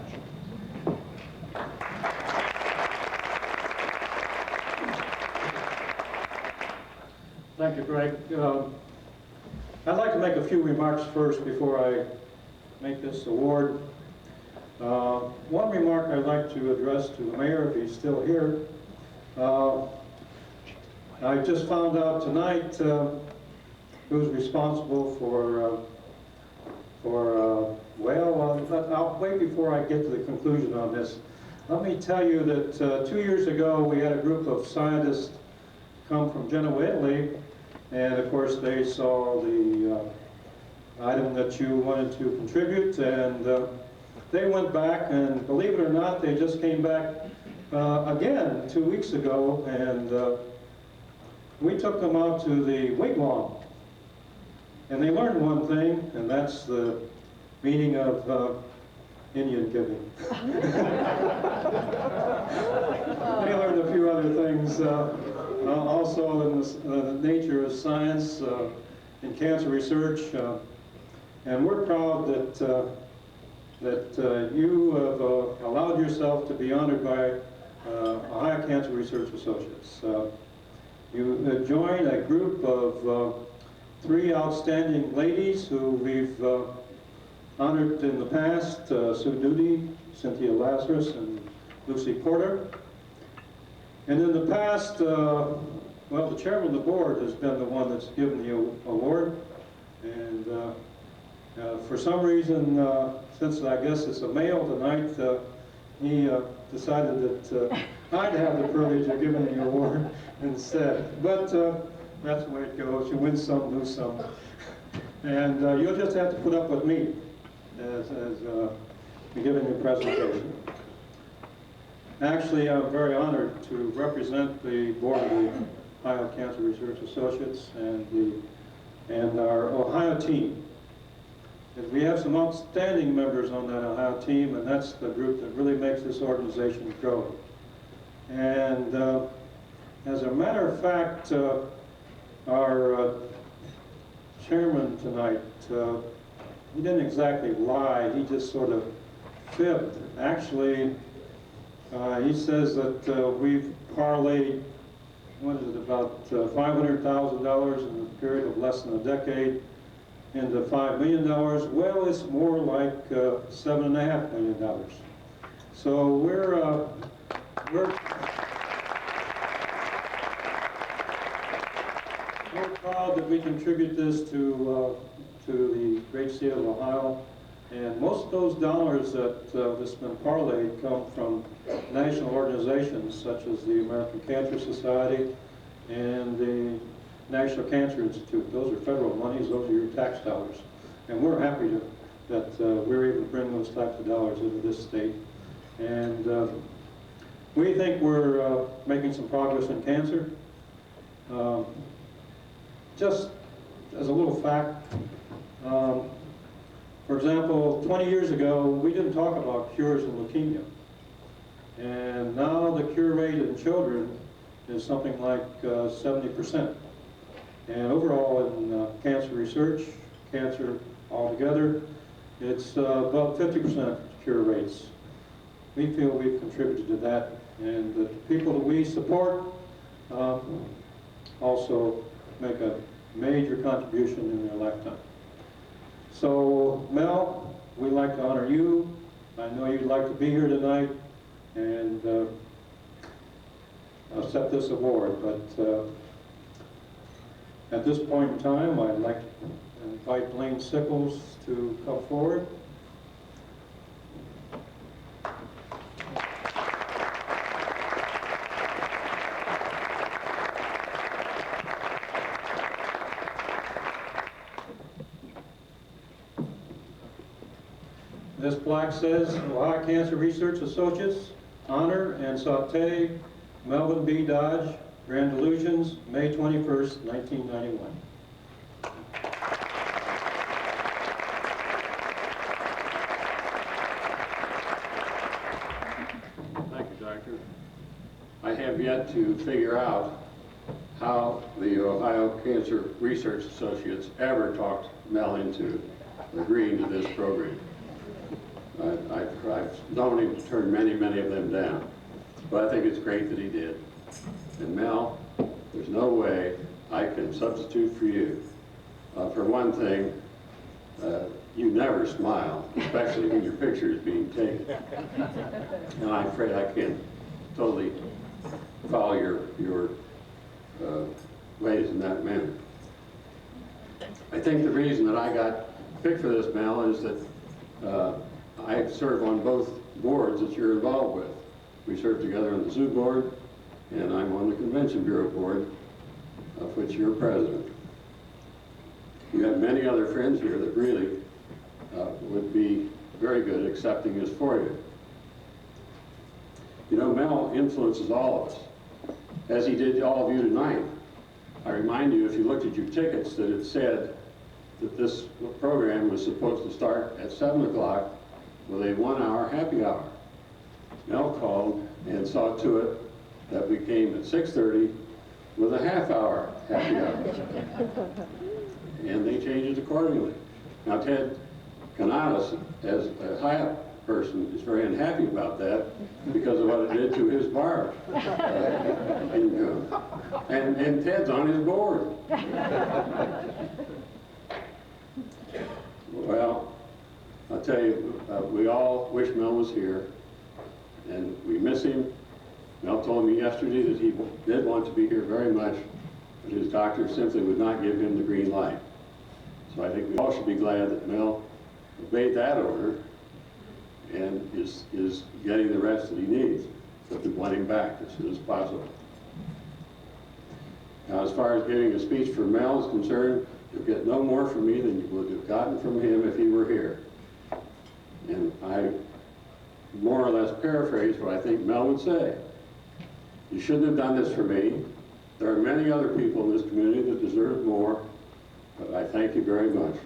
Thank you, Greg. I'd like to make a few remarks first before I make this award. One remark I'd like to address to the mayor, if he's still here. I just found out tonight who's responsible for well, I'll wait before I get to the conclusion on this. Let me tell you that 2 years ago we had a group of scientists come from Genoa, Italy, and of course they saw the item that you wanted to contribute, and they went back, and believe it or not, they just came back again 2 weeks ago, and we took them out to the wigwam, and they learned one thing, and that's the meaning of Indian giving. They learned a few other things, also in the nature of science, in cancer research, and we're proud that you have allowed yourself to be honored by Ohio Cancer Research Associates. You join a group of 3 outstanding ladies who we've honored in the past, Sue Duty, Cynthia Lazarus, and Lucy Porter. And in the past, well, the chairman of the board has been the one that's given the award. And for some reason, since I guess it's a male tonight, he decided that I'd have the privilege of giving the award instead. But that's the way it goes. You win some, lose some. And you'll just have to put up with me as giving the presentation. Actually, I'm very honored to represent the board of the Ohio Cancer Research Associates and our Ohio team. And we have some outstanding members on that Ohio team, and that's the group that really makes this organization go. And as a matter of fact, our chairman tonight, he didn't exactly lie, he just sort of fibbed. Actually, he says that we've parlayed, what is it, about $500,000 in a period of less than a decade into $5 million. Well, it's more like $7.5 million. So we're proud that we contribute this to the great state of Ohio. And most of those dollars that's been parlayed come from national organizations such as the American Cancer Society and the National Cancer Institute. Those are federal monies, those are your tax dollars. And we're happy that we're able to bring those types of dollars into this state. And we think we're making some progress in cancer. Just as a little fact, for example, 20 years ago, we didn't talk about cures in leukemia. And now the cure rate in children is something like 70%. And overall in cancer research, cancer altogether, it's about 50% cure rates. We feel we've contributed to that, and the people that we support also make a major contribution in their lifetime. So, Mel, we'd like to honor you. I know you'd like to be here tonight and accept this award, but at this point in time, I'd like to invite Blaine Sickles to come forward. This plaque says, Ohio Cancer Research Associates, honor and saute Melvin B. Dodge, Grand Delusions, May 21st, 1991. Thank you, Doctor. I have yet to figure out how the Ohio Cancer Research Associates ever talked Mel into agreeing to this program. I've known him to turn many of them down, but I think it's great that he did. And Mel, there's no way I can substitute for you. For one thing, you never smile, especially when your picture is being taken. And I'm afraid I can't totally follow your ways in that manner. I think the reason that I got picked for this, Mel, is that I serve on both boards that you're involved with. We serve together on the zoo board, and I'm on the Convention Bureau board, of which you're president. You have many other friends here that really would be very good at accepting this for you. You know, Mel influences all of us, as he did all of you tonight. I remind you, if you looked at your tickets, that it said that this program was supposed to start at 7 o'clock with a 1-hour happy hour. Mel called and saw to it that we came at 6:30 with a half-hour happy hour. And they changed it accordingly. Now, Ted Canadas, as a Hyatt person, is very unhappy about that because of what it did to his bar income. And Ted's on his board. Well, I'll tell you, we all wish Mel was here, and we miss him. Mel told me yesterday that he did want to be here very much, but his doctor simply would not give him the green light. So I think we all should be glad that Mel obeyed that order and is getting the rest that he needs, but we want him back as soon as possible. Now, as far as giving a speech for Mel is concerned, you'll get no more from me than you would have gotten from him if he were here. And I more or less paraphrase what I think Mel would say. You shouldn't have done this for me. There are many other people in this community that deserve more, but I thank you very much.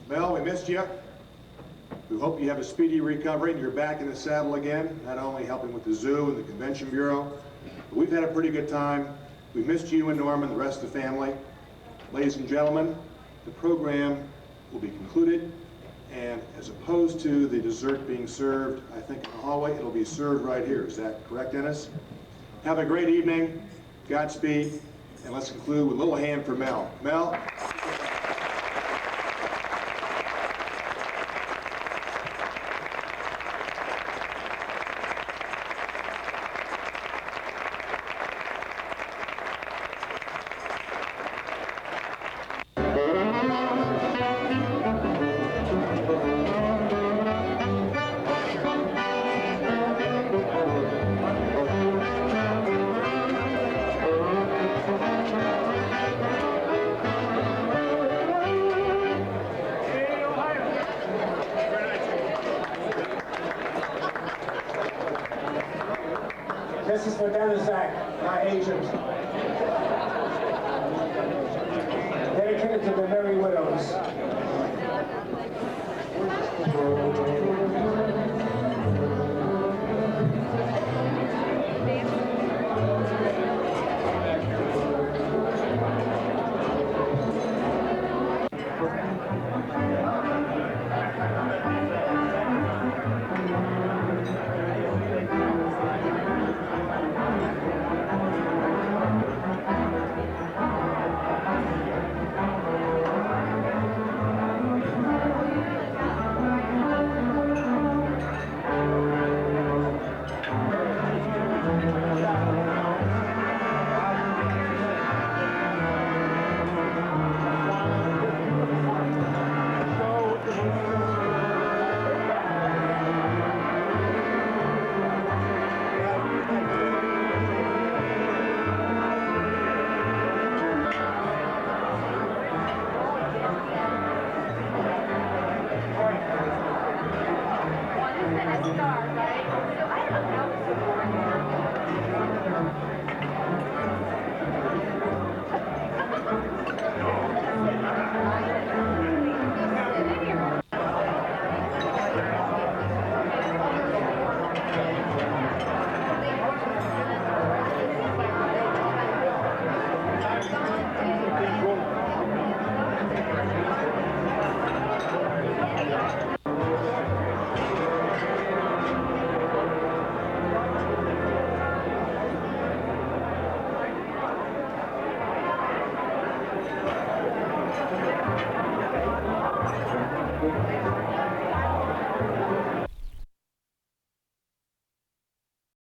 Mel, we missed you. We hope you have a speedy recovery and you're back in the saddle again, not only helping with the zoo and the Convention Bureau, but we've had a pretty good time. We missed you and Norman, the rest of the family. Ladies and gentlemen, the program will be concluded, and as opposed to the dessert being served, I think in the hallway, it'll be served right here. Is that correct, Dennis? Have a great evening, Godspeed, and let's conclude with a little hand for Mel. Mel? This is for Dennis Zach, my agent. Dedicated to the Merry Widows. Thank you.